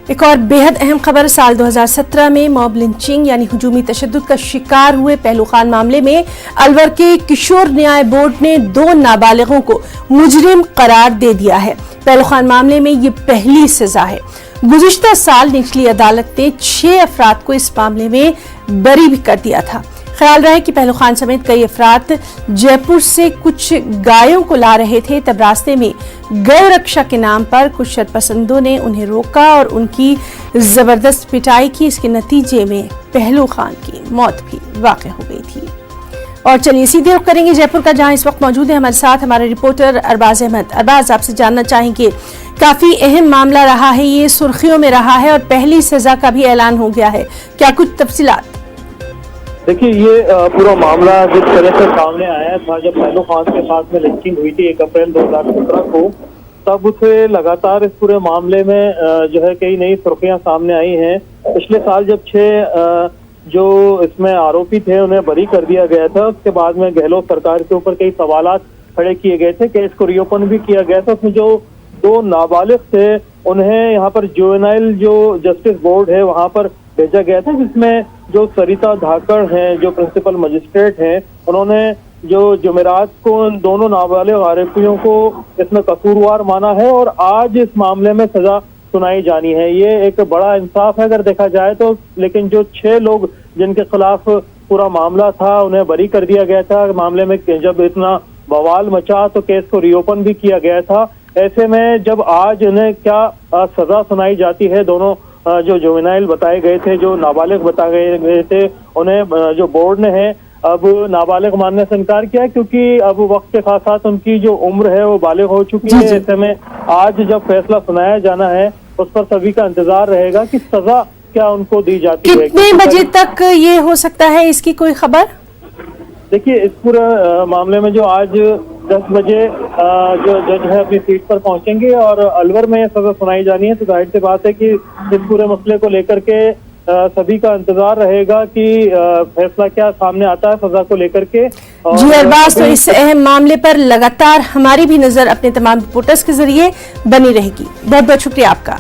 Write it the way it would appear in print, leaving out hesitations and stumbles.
एक और बेहद अहम खबर, साल 2017 में मॉब लिंचिंग यानी हुजूमी तशद्दुद का शिकार हुए पहलू खान मामले में अलवर के किशोर न्याय बोर्ड ने 2 नाबालिगों को मुजरिम करार दे दिया है। पहलू खान मामले में ये पहली सजा है। गुज़िश्ता साल निचली अदालत ने 6 अफराद को इस मामले में बरी भी कर दिया था। ख्याल रहा है कि पहलू खान समेत कई अफराद जयपुर से कुछ गायों को ला रहे थे, तब रास्ते में गौ रक्षा के नाम पर कुछ शरपसंदों ने उन्हें रोका और उनकी जबरदस्त पिटाई की। इसके नतीजे में पहलू खान की मौत भी वाक़ हो गई थी। और चलिए सीधे रुख करेंगे जयपुर का, जहां इस वक्त मौजूद है हमारे साथ हमारे रिपोर्टर अरबाज अहमद। अरबाज, आपसे जानना चाहेंगे, काफी अहम मामला रहा है, ये सुर्खियों में रहा है और पहली सजा का भी ऐलान हो गया है, क्या कुछ तफसीलात? देखिए, ये पूरा मामला जिस तरह से सामने आया था जब पहलू खान के साथ में लिंचिंग हुई थी 1 अप्रैल 2017 को, तब से लगातार इस पूरे मामले में जो है कई नई सुर्खियां सामने आई हैं। पिछले साल जब 6 जो इसमें आरोपी थे उन्हें बरी कर दिया गया था, उसके बाद में गहलोत सरकार के ऊपर कई सवालात खड़े किए गए थे, केस को रीओपन भी किया गया था। उसमें जो 2 नाबालिग थे उन्हें यहाँ पर जुवेनाइल जो जस्टिस बोर्ड है वहाँ पर भेजा गया था, जिसमें जो सरिता धाकड़ हैं जो प्रिंसिपल मजिस्ट्रेट हैं, उन्होंने जो जुमेरात को उन दोनों नाबालिग आरोपियों को इसमें कसूरवार माना है और आज इस मामले में सजा सुनाई जानी है। ये एक बड़ा इंसाफ है अगर देखा जाए तो। लेकिन जो 6 लोग जिनके खिलाफ पूरा मामला था उन्हें बरी कर दिया गया था। मामले में जब इतना बवाल मचा तो केस को रीओपन भी किया गया था। ऐसे में जब आज उन्हें क्या सजा सुनाई जाती है, दोनों जो जुवेनाइल बताए गए थे, जो नाबालिग बताए गए थे, उन्हें जो बोर्ड ने है अब नाबालिग मानने से इनकार किया, क्योंकि अब वक्त के साथ साथ उनकी जो उम्र है वो बालिग हो चुकी है। ऐसे में आज जब फैसला सुनाया जाना है उस पर सभी का इंतजार रहेगा कि सजा क्या उनको दी जाती है। कितने बजे तक ये हो सकता है, इसकी कोई खबर? देखिए, इस पूरे मामले में जो आज 10 बजे जो जज है अपनी सीट पर पहुंचेंगे और अलवर में सजा सुनाई जानी है, तो जाहिर सी बात है कि इस पूरे मसले को लेकर के सभी का इंतजार रहेगा कि फैसला क्या सामने आता है सजा को लेकर के। जी अरबाज, तो इस अहम मामले पर लगातार हमारी भी नजर अपने तमाम रिपोर्टर्स के जरिए बनी रहेगी। बहुत बहुत शुक्रिया आपका।